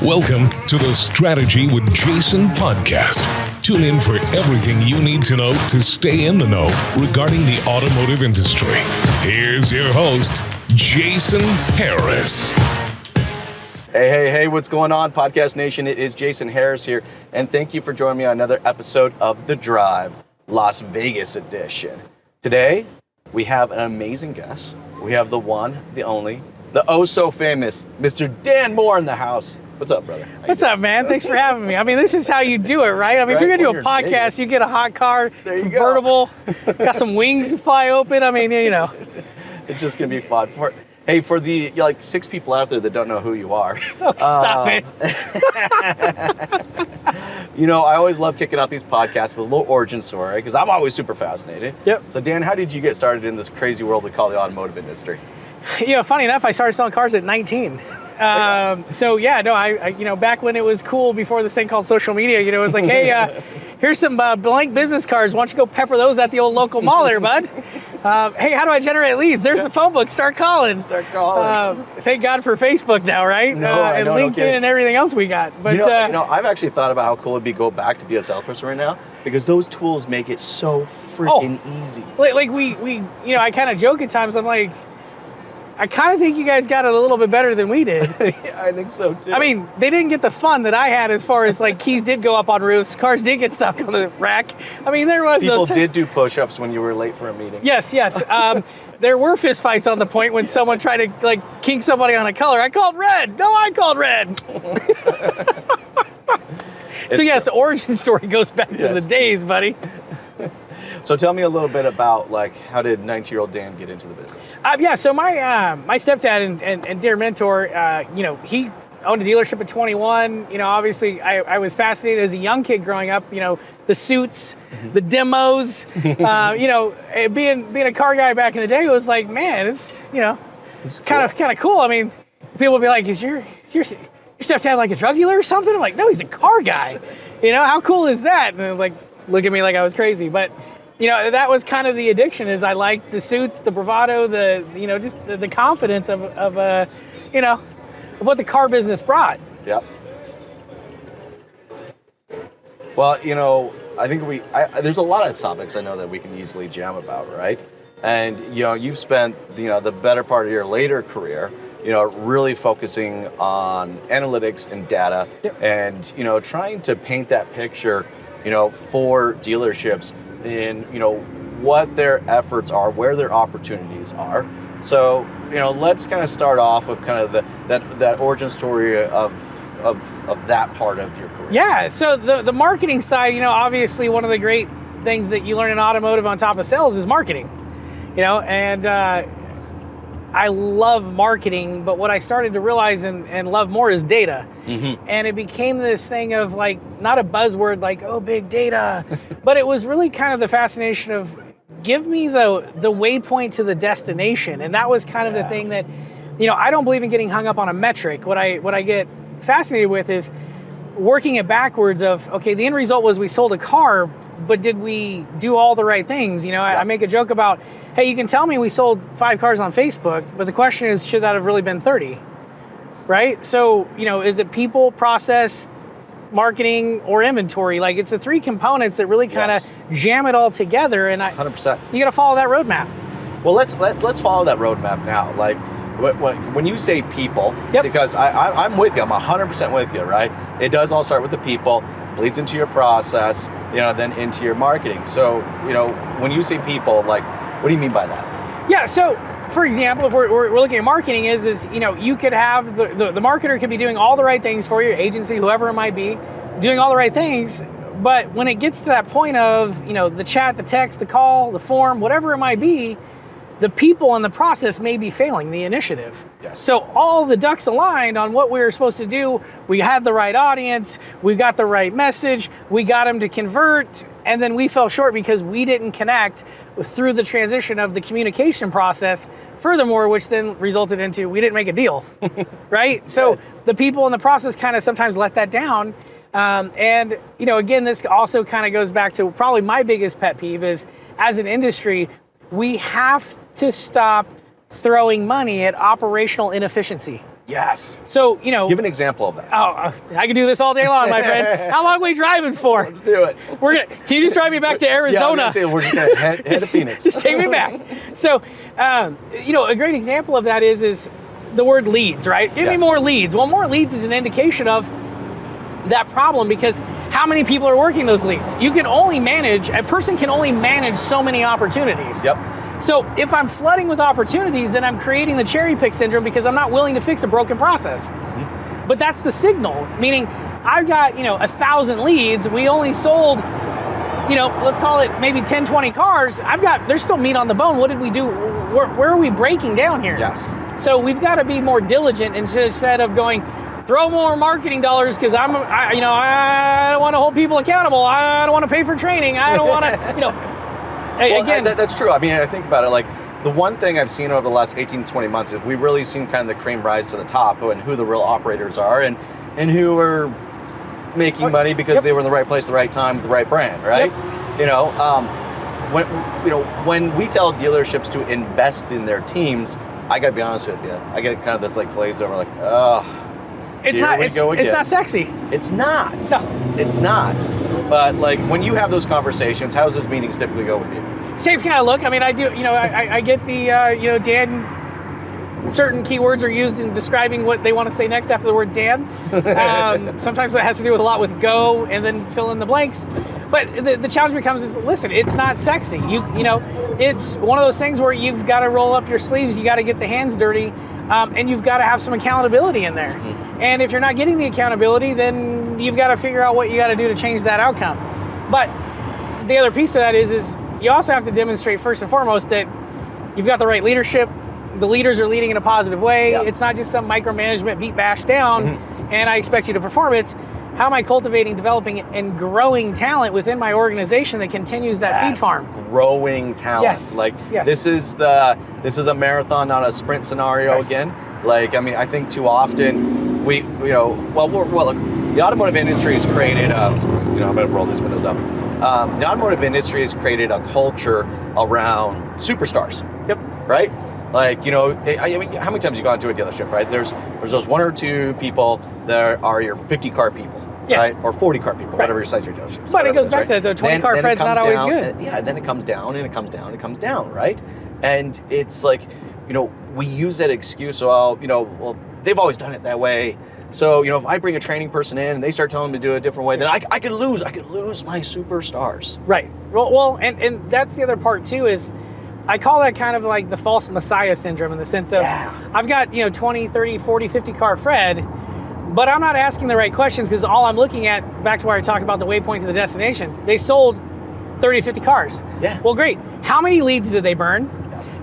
Welcome to the Strategy with Jason podcast. Tune in for everything you need to know to stay in the know regarding the automotive industry. Here's your host, Jason Harris. Hey, what's going on, Podcast Nation? It is Jason Harris here, and thank you for joining me on another episode of The Drive, Las Vegas edition. Today, we have an amazing guest. We have the one, the only, the oh-so-famous Mr. Dan Moore in the house. What's up, brother? What's up, man? Thanks for having me. I mean, this is how you do it, right? I mean, if you're going to do a podcast, you get a hot car, convertible, got some wings to fly open. I mean, you know. It's just going to be fun. For the like 6 people out there that don't know who you are. Oh, stop it. You know, I always love kicking out these podcasts with a little origin story because I'm always super fascinated. Yep. So, Dan, how did you get started in this crazy world we call the automotive industry? You know, funny enough, I started selling cars at 19. So yeah, no, I you know, back when it was cool before this thing called social media, you know, it was like, hey, here's some blank business cards. Why don't you go pepper those at the old local mall there, bud? Hey, how do I generate leads? There's the phone book. Start calling. Thank God for Facebook now, right? And LinkedIn and everything else we got. But you know, I've actually thought about how cool it'd be to go back to be a salesperson right now because those tools make it so freaking easy. Like we you know, I kind of joke at times. I'm like, I kind of think you guys got it a little bit better than we did. Yeah, I think so too. I mean, they didn't get the fun that I had as far as like keys did go up on roofs, cars did get stuck on the rack. I mean, there was people did do push-ups when you were late for a meeting. Yes. There were fist fights on the point when someone tried to like kink somebody on a color. I called red. No, I called red. So yes, the origin story goes back to the days, buddy. So tell me a little bit about like how did 19-year-old Dan get into the business? So my stepdad and dear mentor, you know, he owned a dealership at 21. You know, obviously I was fascinated as a young kid growing up. You know, the suits, the demos. You know, being a car guy back in the day was like, man, it's kind of cool. I mean, people would be like, is your stepdad like a drug dealer or something? I'm like, no, he's a car guy. You know, how cool is that? And like, look at me like I was crazy, but. You know, that was kind of the addiction is I liked the suits, the bravado, just the confidence of what the car business brought. Yep. Well, you know, I think there's a lot of topics I know that we can easily jam about, right? And, you know, you've spent, the better part of your later career, really focusing on analytics and data and, trying to paint that picture, for dealerships in, what their efforts are, where their opportunities are. So, let's kind of start off with kind of that origin story of that part of your career. Yeah, so the marketing side, obviously one of the great things that you learn in automotive on top of sales is marketing. And I love marketing, but what I started to realize and love more is data. Mm-hmm. And it became this thing of like, not a buzzword like, oh, big data, but it was really kind of the fascination of give me the waypoint to the destination. And that was kind of the thing that, I don't believe in getting hung up on a metric. What I get fascinated with is working it backwards of, okay, the end result was we sold a car, but did we do all the right things? I make a joke about, hey, you can tell me we sold 5 cars on Facebook, but the question is, should that have really been 30? Right? So, is it people, process, marketing, or inventory? Like it's the 3 components that really kind of jam it all together. And 100%. You got to follow that roadmap. Well, let's follow that roadmap now. Like when you say people, because I'm with you, I'm 100% with you, right? It does all start with the people, bleeds into your process, then into your marketing. So, when you say people, like, what do you mean by that? Yeah, so for example, if we're looking at marketing is you could have the marketer could be doing all the right things for your agency, whoever it might be, doing all the right things, but when it gets to that point of, the chat, the text, the call, the form, whatever it might be, the people in the process may be failing the initiative. Yes. So all the ducks aligned on what we were supposed to do. We had the right audience. We got the right message. We got them to convert. And then we fell short because we didn't connect through the transition of the communication process. Furthermore, which then resulted into we didn't make a deal, right? So the people in the process kind of sometimes let that down. And, again, this also kind of goes back to probably my biggest pet peeve is as an industry, we have to stop throwing money at operational inefficiency. Yes. So, Give an example of that. oh, I could do this all day long, my friend. How long are we driving for? Let's do it. Can you just drive me back to Arizona? Yeah, I was gonna say, we're just going to head to Phoenix. Just take me back. So, a great example of that is the word leads, right? Give me more leads. Well, more leads is an indication of that problem, because how many people are working those leads? A person can only manage so many opportunities. Yep. So if I'm flooding with opportunities, then I'm creating the cherry pick syndrome, because I'm not willing to fix a broken process. Mm-hmm. But that's the signal, meaning I've got, 1,000 leads. We only sold, let's call it maybe 10, 20 cars. There's still meat on the bone. What did we do? Where are we breaking down here? Yes. So we've got to be more diligent instead of going, throw more marketing dollars because I don't want to hold people accountable. I don't want to pay for training. I don't want to, Well, again. That's true. I mean, I think about it, like, the one thing I've seen over the last 18 to 20 months is we've really seen kind of the cream rise to the top, and who the real operators are, and who are making money because they were in the right place at the right time with the right brand, right? Yep. When we tell dealerships to invest in their teams, I got to be honest with you, I get kind of this like glaze over, like, oh. It's not sexy. It's not. No. It's not. But like, when you have those conversations, how does those meetings typically go with you? Same kind of look. I mean, I do. I get the Dan. Certain keywords are used in describing what they want to say next after the word Dan. Sometimes that has to do a lot with go and then fill in the blanks. But the challenge becomes is, listen, it's not sexy. It's one of those things where you've got to roll up your sleeves. You got to get the hands dirty. And you've got to have some accountability in there. Mm-hmm. And if you're not getting the accountability, then you've got to figure out what you got to do to change that outcome. But the other piece of that is you also have to demonstrate first and foremost that you've got the right leadership. The leaders are leading in a positive way. Yep. It's not just some micromanagement beat bash down, and I expect you to perform. It's how am I cultivating, developing, and growing talent within my organization that continues that feed farm? Growing talent. Yes. This is a marathon, not a sprint scenario again. Like, I mean, I think too often look, the automotive industry has created I'm going to roll these windows up. The automotive industry has created a culture around superstars. Yep. Right? Like, I mean, how many times have you gone to a dealership, right? There's those one or two people that are your 50 car people, right? Or 40 car people, whatever your size your dealership is. But it goes back to that, the 20 car Fred's not always good. And then it comes down and it comes down and it comes down, right? And it's like, we use that excuse, well, they've always done it that way. So, if I bring a training person in and they start telling them to do it a different way, then I could lose my superstars. Right. Well, and that's the other part too, is I call that kind of like the false messiah syndrome, in the sense of I've got, 20, 30, 40, 50 car Fred, but I'm not asking the right questions, because all I'm looking at, back to where I talk about the waypoint to the destination, they sold 30 to 50 cars. Yeah. Well, great. How many leads did they burn?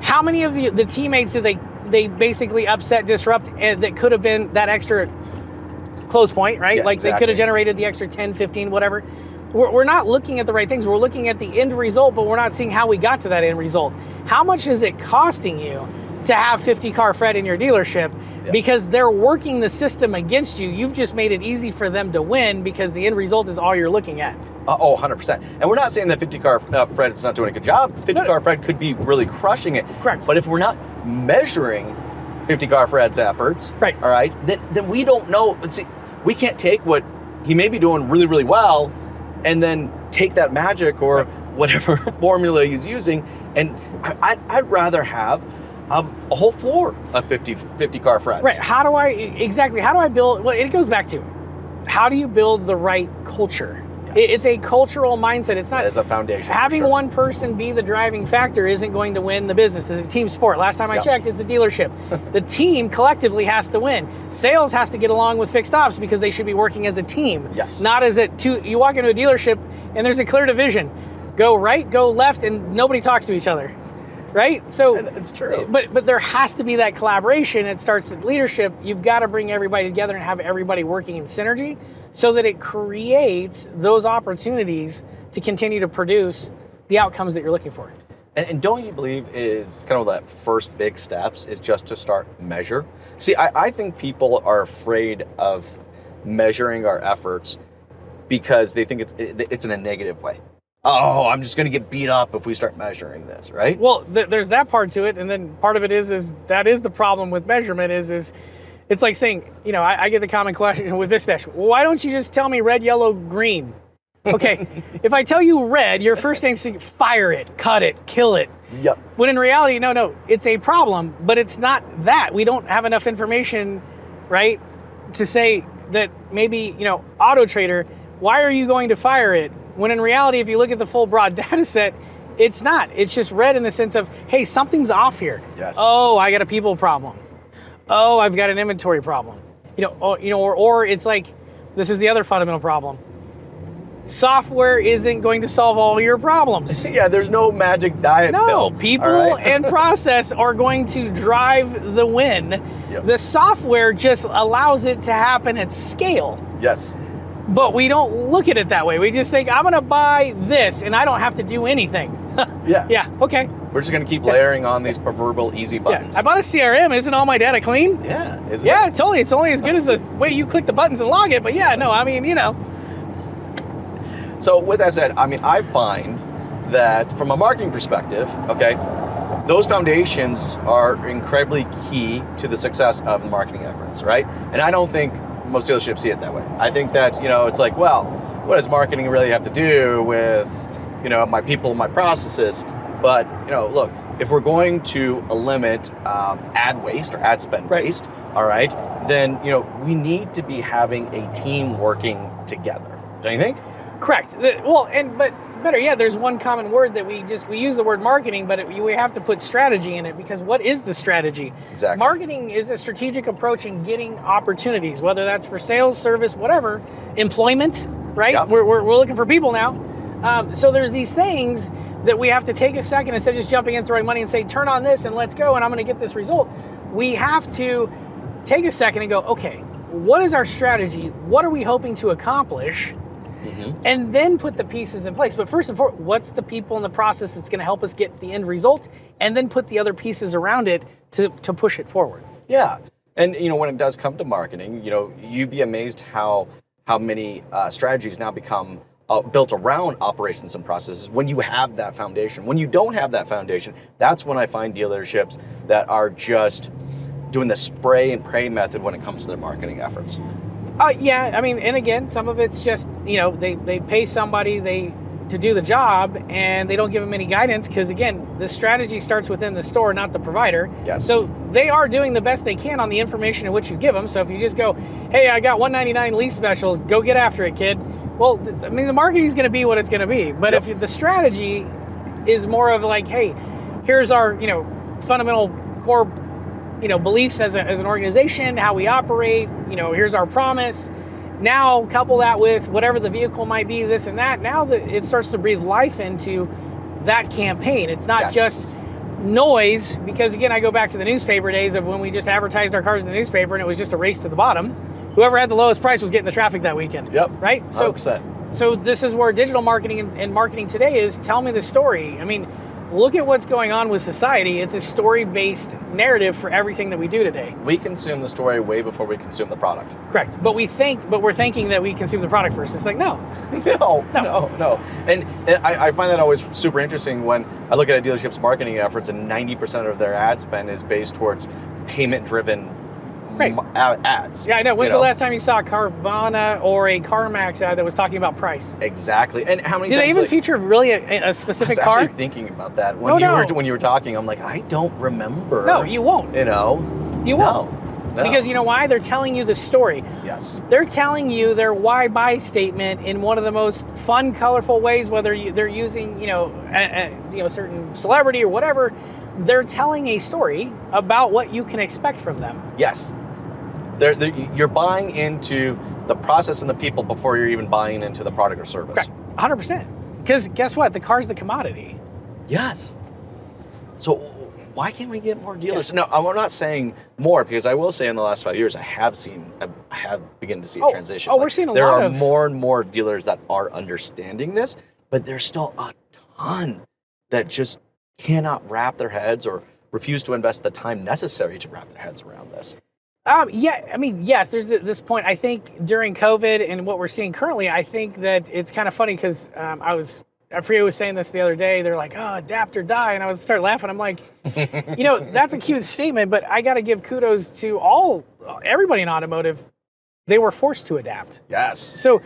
How many of the teammates did they basically upset, disrupt, and that could have been that extra close point, right? Yeah, They could have generated the extra 10, 15, whatever. We're not looking at the right things. We're looking at the end result, but we're not seeing how we got to that end result. How much is it costing you to have 50 car Fred in your dealership? Because they're working the system against you. You've just made it easy for them to win, because the end result is all you're looking at. 100%. And we're not saying that 50 car Fred is not doing a good job. 50 car Fred could be really crushing it. Correct. But if we're not measuring 50 car Fred's efforts, right? All right, then we don't know. See, we can't take what he may be doing really, really well, and then take that magic or whatever formula he's using. And I'd rather have a whole floor of 50 car Freds. Right. How do I build? Well, it goes back to, how do you build the right culture? Yes. It's a cultural mindset. It's not. That is a foundation. Having one person be the driving factor isn't going to win the business. It's a team sport. Last time I checked, it's a dealership. The team collectively has to win. Sales has to get along with fixed ops, because they should be working as a team. Yes. Not as you walk into a dealership and there's a clear division. Go right, go left, and nobody talks to each other. Right? So it's true. But there has to be that collaboration. It starts at leadership. You've got to bring everybody together and have everybody working in synergy, so that it creates those opportunities to continue to produce the outcomes that you're looking for. And don't you believe is kind of that first big steps is just to start measure? See, I think people are afraid of measuring our efforts because they think it's in a negative way. Oh, I'm just going to get beat up if we start measuring this, right? Well, there's that part to it, and then part of it is that is the problem with measurement is It's like saying, I get the common question with Vistadash, why don't you just tell me red, yellow, green? Okay, if I tell you red, your first instinct, fire it, cut it, kill it. Yep. When in reality, no, it's a problem, but it's not that. We don't have enough information, right, to say that maybe, Auto Trader, why are you going to fire it? When in reality, if you look at the full broad data set, it's not. It's just red in the sense of, hey, something's off here. Yes. Oh, I got a people problem. Oh, I've got an inventory problem. Or it's like, this is the other fundamental problem. Software isn't going to solve all your problems. Yeah, there's no magic diet pill. No, people right? and process are going to drive the win. Yep. The software just allows it to happen at scale. Yes. But we don't look at it that way. We just think, I'm going to buy this and I don't have to do anything. Yeah. Yeah, okay. We're just going to keep layering on these proverbial easy buttons. Yeah. I bought a CRM. Isn't all my data clean? Yeah. Yeah, it's only as good as the way you click the buttons and log it. But yeah, no, I mean, So with that said, I find that from a marketing perspective, okay, those foundations are incredibly key to the success of marketing efforts, right? And I don't think most dealerships see it that way. I think that, it's like, well, what does marketing really have to do with, my people, my processes? But, look, if we're going to limit ad waste or ad spend waste, all right, then, we need to be having a team working together. Don't you think? Correct. Well, but better yet, there's one common word that we use the word marketing, but we have to put strategy in it, because what is the strategy? Exactly. Marketing is a strategic approach in getting opportunities, whether that's for sales, service, whatever, employment, right? Yep. We're looking for people now. So there's these things that we have to take a second, instead of just jumping in, throwing money and say, turn on this and let's go and I'm going to get this result. We have to take a second and go, okay, what is our strategy? What are we hoping to accomplish? Mm-hmm. And then put the pieces in place. But first and foremost, what's the people in the process that's going to help us get the end result? And then put the other pieces around it to push it forward. Yeah. And, when it does come to marketing, you'd be amazed how many strategies now become built around operations and processes when you have that foundation. When you don't have that foundation, that's when I find dealerships that are just doing the spray and pray method when it comes to their marketing efforts. Yeah, and again, some of it's just, they pay somebody to do the job and they don't give them any guidance, because again, the strategy starts within the store, not the provider. Yes. So they are doing the best they can on the information in which you give them. So if you just go, hey, I got $199 lease specials, go get after it, kid. Well, the marketing is going to be what it's going to be. But if the strategy is more of like, hey, here's our, fundamental core beliefs as an organization, how we operate, here's our promise. Now couple that with whatever the vehicle might be, this and that. Now that it starts to breathe life into that campaign. It's not just noise, because again, I go back to the newspaper days of when we just advertised our cars in the newspaper and it was just a race to the bottom. Whoever had the lowest price was getting the traffic that weekend. Yep. Right? 100%. So this is where digital marketing and marketing today is, tell me the story. Look at what's going on with society. It's a story-based narrative for everything that we do today. We consume the story way before we consume the product. Correct. But we're thinking that we consume the product first. It's like, no. No. And I find that always super interesting when I look at a dealership's marketing efforts, and 90% of their ad spend is based towards payment-driven ads. Yeah, I know. When's the last time you saw a Carvana or a CarMax ad that was talking about price? Exactly. And how many times... Did they even feature really a specific car? I was actually thinking about that. When you were talking, I'm like, I don't remember. No, you won't. You won't. No. Because you know why? They're telling you the story. Yes. They're telling you their why buy statement in one of the most fun, colorful ways, whether they're using, a certain celebrity or whatever. They're telling a story about what you can expect from them. Yes. You're buying into the process and the people before you're even buying into the product or service. Correct. 100%. Because guess what? The car's the commodity. Yes. So why can't we get more dealers? Yeah. No, I'm not saying more, because I will say in the last 5 years, I have begun to see a transition. We're seeing a lot There are more and more dealers that are understanding this, but there's still a ton that just cannot wrap their heads or refuse to invest the time necessary to wrap their heads around this. Yes, there's this point. I think during COVID and what we're seeing currently, I think that it's kind of funny because I was I forget who was saying this the other day. They're like, oh, adapt or die. And I was started laughing. I'm like, that's a cute statement, but I got to give kudos to everybody in automotive. They were forced to adapt. Yes. So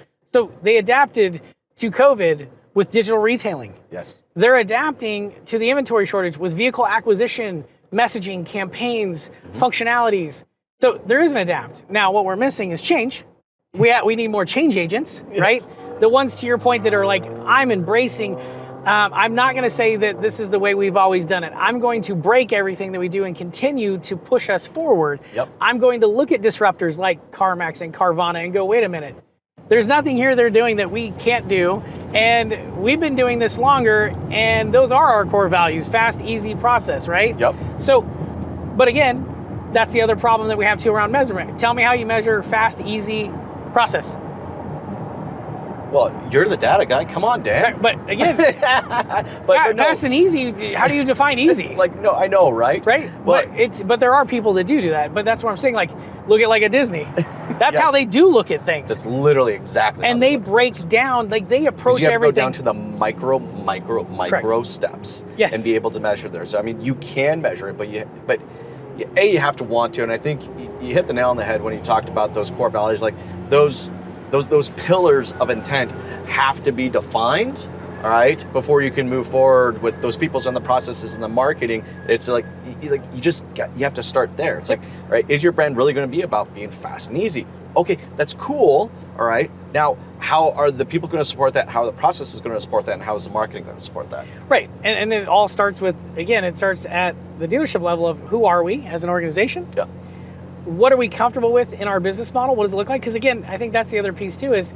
they adapted to COVID with digital retailing. Yes. They're adapting to the inventory shortage with vehicle acquisition, messaging, campaigns, functionalities. So there is an adapt. Now, what we're missing is change. We need more change agents, right? The ones, to your point, that are like, I'm embracing. I'm not going to say that this is the way we've always done it. I'm going to break everything that we do and continue to push us forward. Yep. I'm going to look at disruptors like CarMax and Carvana and go, wait a minute. There's nothing here they're doing that we can't do, and we've been doing this longer, and those are our core values, fast, easy process, right? Yep. So, but again, that's the other problem that we have too around measurement. Tell me how you measure fast, easy process. Well, you're the data guy. Come on, Dan. But again, fast and easy, how do you define easy? No, I know, right? Right? But there are people that do that. But that's what I'm saying. Like, look at like a Disney. That's Yes. how they do look at things. That's literally exactly. And they break down, like they approach you have everything. to go down to the micro Correct. steps. Yes. And be able to measure there. So I mean, you can measure it, but you have to want to. And I think you hit the nail on the head when you talked about those core values, like those pillars of intent have to be defined, all right, before you can move forward with those peoples and the processes and the marketing. It's like you have to start there. It's like, all right, is your brand really going to be about being fast and easy? Okay, that's cool. All right, now how are the people going to support that? How are the processes going to support that? And how is the marketing going to support that? Right, and then it all starts with, again, it starts at the dealership level of who are we as an organization? Yeah. What are we comfortable with in our business model? What does it look like? Because again, I think that's the other piece too, is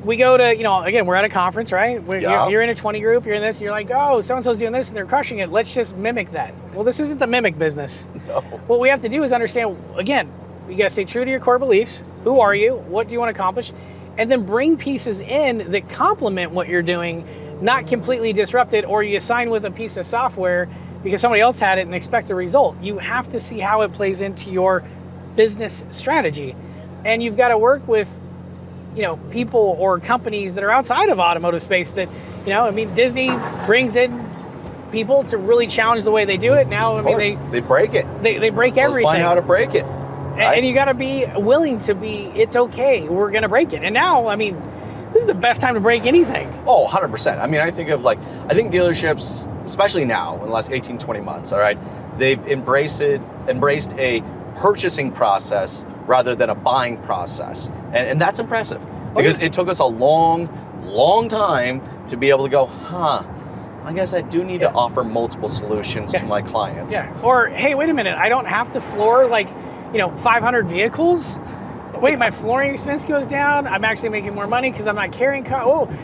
we go to, again, we're at a conference, right? You're in a 20 group, you're in this, and you're like, oh, so-and-so's doing this and they're crushing it. Let's just mimic that. Well, this isn't the mimic business. No. What we have to do is understand, again, you got to stay true to your core beliefs. Who are you? What do you want to accomplish? And then bring pieces in that complement what you're doing, not completely disrupt it, or you assign with a piece of software because somebody else had it and expect a result. You have to see how it plays into your business strategy. And you've got to work with, people or companies that are outside of automotive space that, Disney brings in people to really challenge the way they do it. Now, they break it. They break So everything. let's find how to break it. Right? And you got to be willing to it's okay, we're going to break it. And now, this is the best time to break anything. Oh, 100%. I think dealerships, especially now, in the last 18, 20 months, all right, they've embraced a purchasing process rather than a buying process. And that's impressive because it took us a long, long time to be able to go, I guess I do need to offer multiple solutions to my clients. Yeah. Or, hey, wait a minute, I don't have to floor 500 vehicles. Wait, my flooring expense goes down. I'm actually making more money because I'm not carrying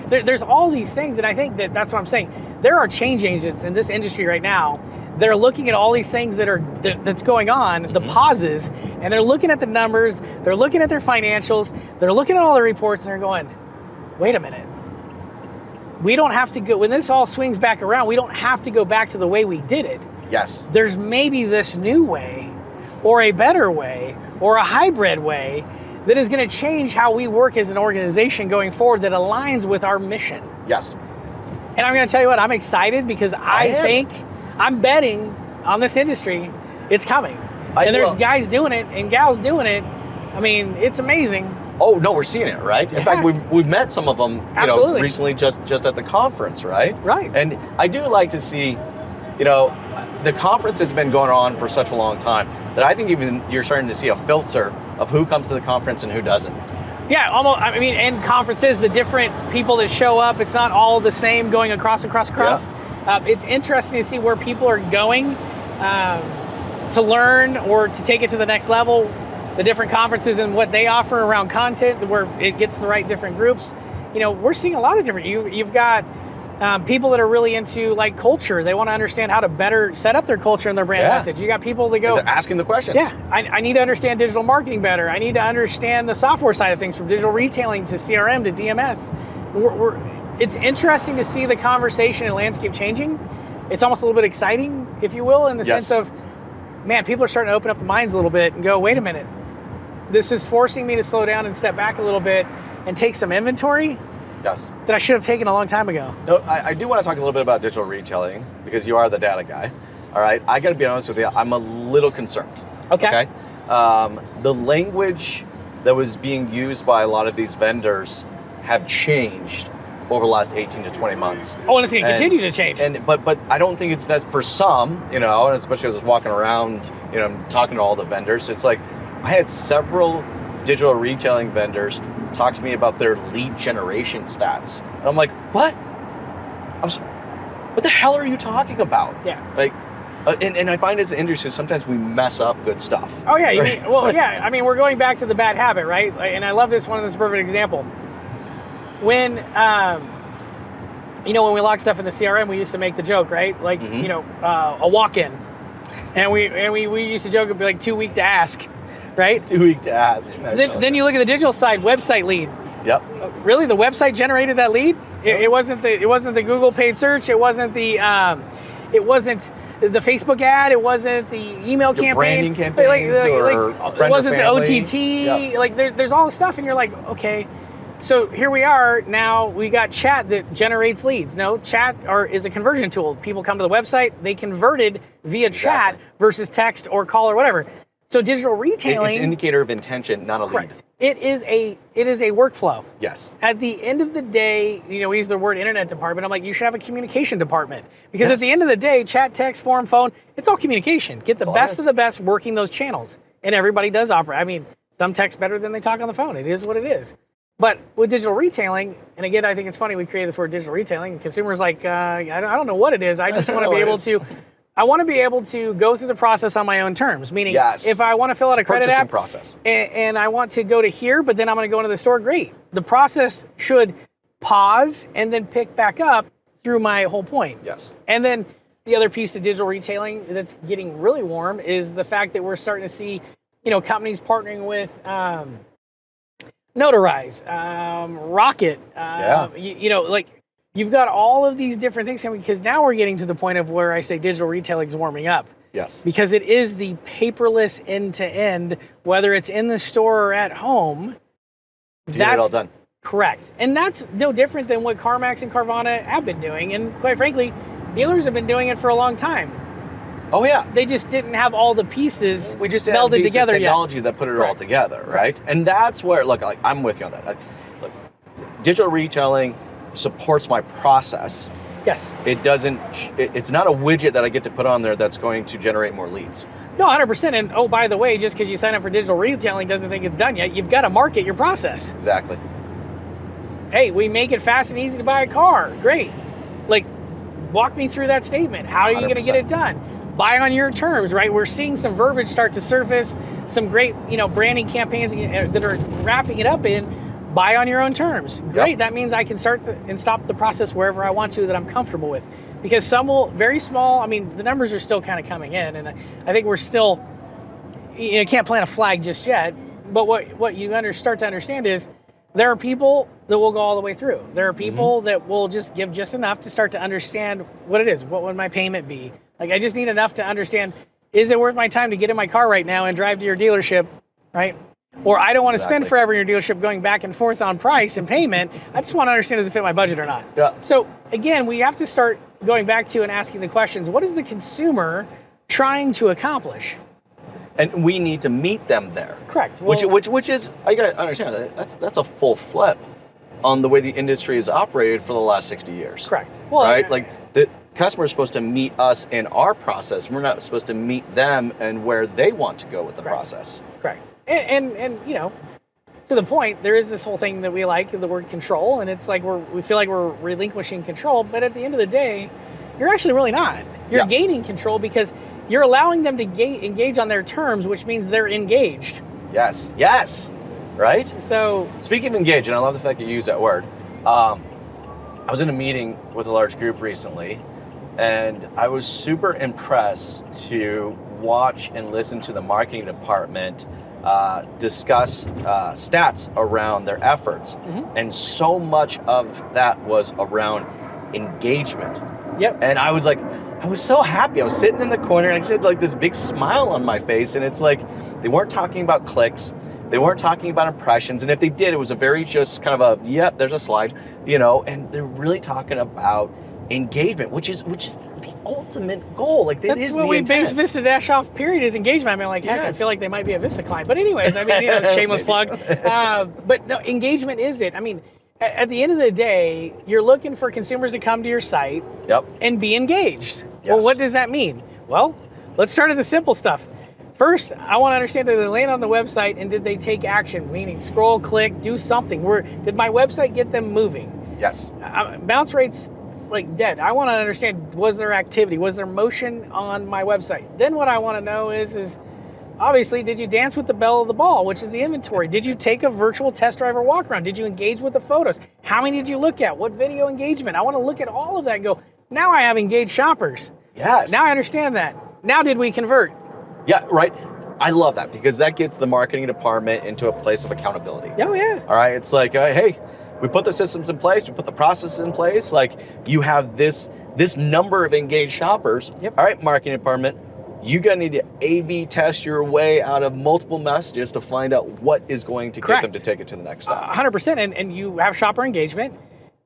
there's all these things, and I think that's what I'm saying. There are change agents in this industry right now. They're looking at all these things that's going on, the pauses, and they're looking at the numbers, they're looking at their financials, they're looking at all the reports, and they're going, wait a minute. We don't have to go, when this all swings back around, we don't have to go back to the way we did it. Yes. There's maybe this new way, or a better way, or a hybrid way that is going to change how we work as an organization going forward that aligns with our mission. Yes. And I'm going to tell you what, I'm excited because I think, I'm betting on this industry, it's coming. And there's guys doing it and gals doing it. It's amazing. Oh, no, we're seeing it, right? In fact, we've met some of them recently just at the conference, right? Right. And I do like to see, the conference has been going on for such a long time that I think even you're starting to see a filter of who comes to the conference and who doesn't. Yeah, almost. And conferences, the different people that show up, it's not all the same going across. Yeah. It's interesting to see where people are going to learn or to take it to the next level. The different conferences and what they offer around content, where it gets the right different groups. We're seeing a lot of different. You've got people that are really into culture. They want to understand how to better set up their culture and their brand message. You got people that go, they're asking the questions. Yeah, I need to understand digital marketing better. I need to understand the software side of things, from digital retailing to CRM to DMS. It's interesting to see the conversation and landscape changing. It's almost a little bit exciting, if you will, in the sense of, man, people are starting to open up the minds a little bit and go, wait a minute, this is forcing me to slow down and step back a little bit and take some inventory. Yes. that I should have taken a long time ago. No, I do want to talk a little bit about digital retailing because you are the data guy. All right. I got to be honest with you. I'm a little concerned. Okay. The language that was being used by a lot of these vendors have changed over the last 18 to 20 months. Oh, and it's going to continue to change. But I don't think it's for some, and especially as I was walking around, talking to all the vendors. It's like I had several digital retailing vendors talk to me about their lead generation stats, and I'm like, what? What the hell are you talking about? Yeah. Like, and I find as an industry sometimes we mess up good stuff. Oh yeah, right? yeah. I mean, we're going back to the bad habit, right? And I love this one. This is a perfect example. When when we lock stuff in the CRM, we used to make the joke, right? Like a walk-in, and we used to joke it'd be like too weak to ask, right? Too weak to ask. Then you look at the digital side, website lead. Yep. Really, the website generated that lead? It wasn't the Google paid search. It wasn't the Facebook ad. It wasn't the email campaign. Branding campaigns or it wasn't the OTT. Yep. Like there's all this stuff, and you're like, okay. So here we are now. We got chat that generates leads. No, chat is a conversion tool. People come to the website, they converted via chat versus text or call or whatever. So digital retailing, it's an indicator of intention, not a lead. It is a workflow. Yes. At the end of the day, we use the word internet department. I'm like, you should have a communication department because at the end of the day, chat, text, forum, phone, it's all communication. Get the best of the best working those channels, and everybody does operate. I mean, some text better than they talk on the phone. It is what it is. But with digital retailing, and again, I think it's funny we created this word digital retailing, and consumers like, I don't know what it is. I just want to be able to. I want to be able to go through the process on my own terms, meaning if I want to fill out a credit app process. And I want to go to here, but then I'm going to go into the store, great. The process should pause and then pick back up through my whole point. Yes. And then the other piece of digital retailing that's getting really warm is the fact that we're starting to see, companies partnering with Notarize, Rocket, you've got all of these different things coming because now we're getting to the point of where I say digital retailing is warming up. Yes. Because it is the paperless end-to-end, whether it's in the store or at home. To get it all done. Correct. And that's no different than what CarMax and Carvana have been doing. And quite frankly, dealers have been doing it for a long time. Oh, yeah. They just didn't have all the pieces we just melded didn't have together technology yet. that put it all together, right? And that's where, look, I'm with you on that. Look, digital retailing supports my process. Yes. It doesn't, it's not a widget that I get to put on there that's going to generate more leads. No, 100%. And oh, by the way, just because you sign up for digital retailing doesn't think it's done yet. You've got to market your process. Exactly. Hey, we make it fast and easy to buy a car. Great. Like, walk me through that statement. How are you going to get it done? Buy on your terms, right? We're seeing some verbiage start to surface, some great, branding campaigns that are wrapping it up in buy on your own terms. Great. Yep. That means I can start and stop the process wherever I want to that I'm comfortable with. Because some will, very small, the numbers are still kind of coming in. And I think we're still, can't plant a flag just yet. But what you start to understand is there are people that will go all the way through. There are people that will just give just enough to start to understand what it is. What would my payment be? Like, I just need enough to understand, is it worth my time to get in my car right now and drive to your dealership, right? Or I don't want to spend forever in your dealership going back and forth on price and payment. I just want to understand, does it fit my budget or not? Yeah. So again, we have to start going back to and asking the questions, what is the consumer trying to accomplish? And we need to meet them there. Correct. Well, which is, I got to understand, that's a full flip on the way the industry has operated for the last 60 years. Correct. Well, right? Like the customer is supposed to meet us in our process. We're not supposed to meet them and where they want to go with the process. Correct. And to the point, there is this whole thing that we like, the word control, and it's like we feel like we're relinquishing control, but at the end of the day, you're actually really not. You're gaining control because you're allowing them to engage on their terms, which means they're engaged. Yes. Right? So, speaking of engaged, and I love the fact that you use that word, I was in a meeting with a large group recently, and I was super impressed to watch and listen to the marketing department discuss stats around their efforts. And so much of that was around engagement. Yep. And I was so happy. I was sitting in the corner and I just had like this big smile on my face. And it's like, they weren't talking about clicks. They weren't talking about impressions. And if they did, it was a very just kind of a, yep, there's a slide, you know, and they're really talking about engagement, which is the ultimate goal. Like that That's is what the we intent. base Vistadash off, period, is engagement. I mean, like, heck, I Yes. feel like they might be a Vista client. But anyways, I mean, you know, shameless plug. But no, engagement is it. I mean, at the end of the day, you're looking for consumers to come to your site Yep. and be engaged. Yes. Well, what does that mean? Well, let's start at the simple stuff. First, I want to understand that they land on the website and did they take action, meaning scroll, click, do something. Did my website get them moving? Yes. Bounce rates like dead. I want to understand, was there activity? Was there motion on my website? Then what I want to know is obviously, did you dance with the belle of the ball, which is the inventory? Did you take a virtual test drive or walk around? Did you engage with the photos? How many did you look at? What video engagement? I want to look at all of that and go, now I have engaged shoppers. Yes. Now I understand that. Now did we convert? Yeah, right. I love that because that gets the marketing department into a place of accountability. Oh, yeah. All right. It's like, hey, we put the systems in place, we put the processes in place. Like you have this number of engaged shoppers. Yep. All right, marketing department, you're gonna need to A/B test your way out of multiple messages to find out what is going to Correct. get them to take it to the next step. 100%. And you have shopper engagement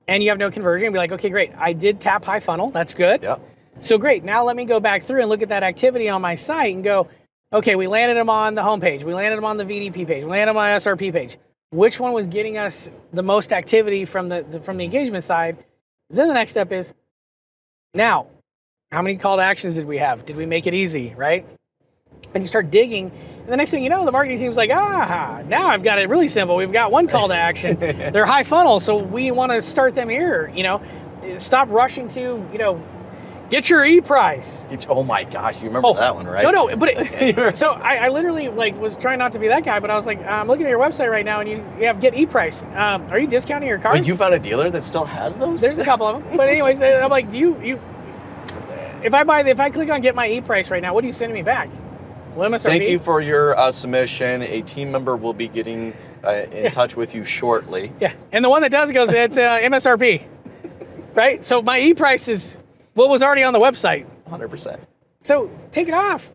and you have no conversion. You'll be like, okay, great. I did tap high funnel. That's good. Yeah. So great. Now let me go back through and look at that activity on my site and go, okay, we landed them on the homepage. We landed them on the VDP page. We landed them on the SRP page. Which one was getting us the most activity from the engagement side? Then the next step is, now, how many call to actions did we have? Did we make it easy, right? And you start digging, and the next thing you know, the marketing team's like, now I've got it really simple. We've got one call to action. They're high funnel, so we want to start them here. You know, stop rushing to, get your e-price. Oh my gosh, you remember that one, right? No, but so I literally was trying not to be that guy, but I was like, I'm looking at your website right now, and you have get e-price. Are you discounting your cars? Wait, you found a dealer that still has those? There's a couple of them, but anyways, I'm like, do you? If I click on get my e-price right now, what are you sending me back? Well, MSRP? Thank you for your submission. A team member will be getting in touch with you shortly. Yeah, and the one that does goes, it's MSRP, right? So my e-price is what was already on the website. 100%. So take it off.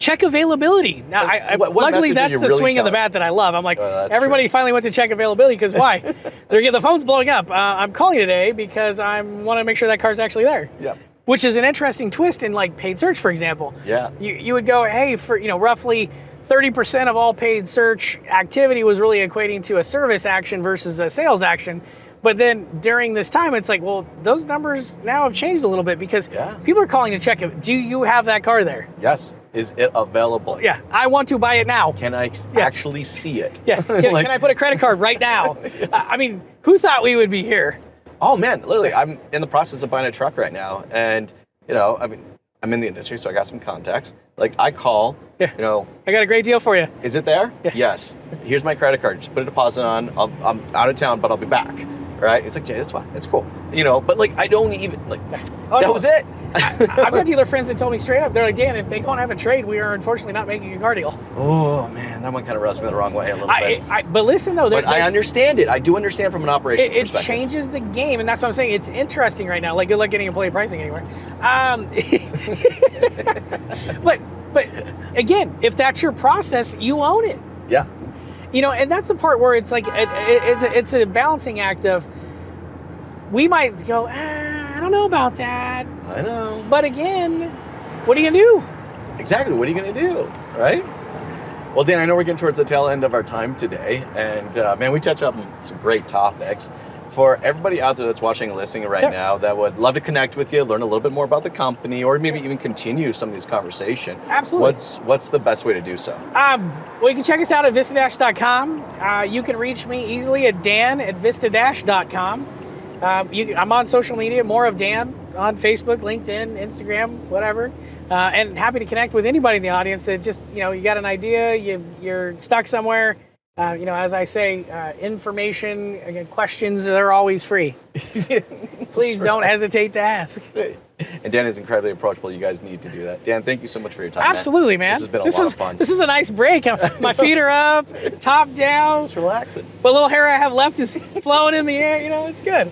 Check availability. Now, what luckily, message are that's you the really swing of the telling? bat that I love. I'm like, that's everybody true. finally went to check availability because why? The phone's blowing up. I'm calling today because I want to make sure that car's actually there. Yeah. Which is an interesting twist in like paid search, for example. Yeah. You would go, hey, for roughly 30% of all paid search activity was really equating to a service action versus a sales action. But then during this time, it's like, well, those numbers now have changed a little bit because people are calling to check it. Do you have that car there? Yes. Is it available? Yeah. I want to buy it now. Can I actually see it? Yeah. Can I put a credit card right now? Yes. I mean, who thought we would be here? Oh man, literally, I'm in the process of buying a truck right now, and I'm in the industry, so I got some contacts. Like I call, I got a great deal for you. Is it there? Yeah. Yes. Here's my credit card. Just put a deposit on. I'm out of town, but I'll be back. Right? It's like, Jay, that's fine. It's cool. But like, I don't even that was it. I've got dealer friends that told me straight up, they're like, Dan, if they don't have a trade, we are unfortunately not making a car deal. Oh man, that one kind of rubs me the wrong way a little bit. But listen though, But I understand it. I do understand from an operations it perspective. changes the game, and that's what I'm saying. It's interesting right now. Like, good luck getting employee pricing anywhere. But again, if that's your process, you own it. Yeah. And that's the part where it's like it's a balancing act of, we might go, I don't know about that. I know. But again, what are you gonna do? Exactly. What are you going to do? Right? Well, Dan, I know we're getting towards the tail end of our time today. And man, we touch up on some great topics. For everybody out there that's watching and listening right now that would love to connect with you, learn a little bit more about the company, or maybe even continue some of these conversations. Absolutely. What's the best way to do so? Well, you can check us out at Vistadash.com. You can reach me easily at Dan@Vistadash.com. I'm on social media, more of Dan, on Facebook, LinkedIn, Instagram, whatever. And happy to connect with anybody in the audience that just, you got an idea, you're stuck somewhere. As I say, information, questions, they're always free. Please don't hesitate to ask. And Dan is incredibly approachable. You guys need to do that. Dan, thank you so much for your time. Absolutely, man. This has been a lot of fun. This was a nice break. My feet are up, top down. Just relaxing. What little hair I have left is flowing in the air. It's good.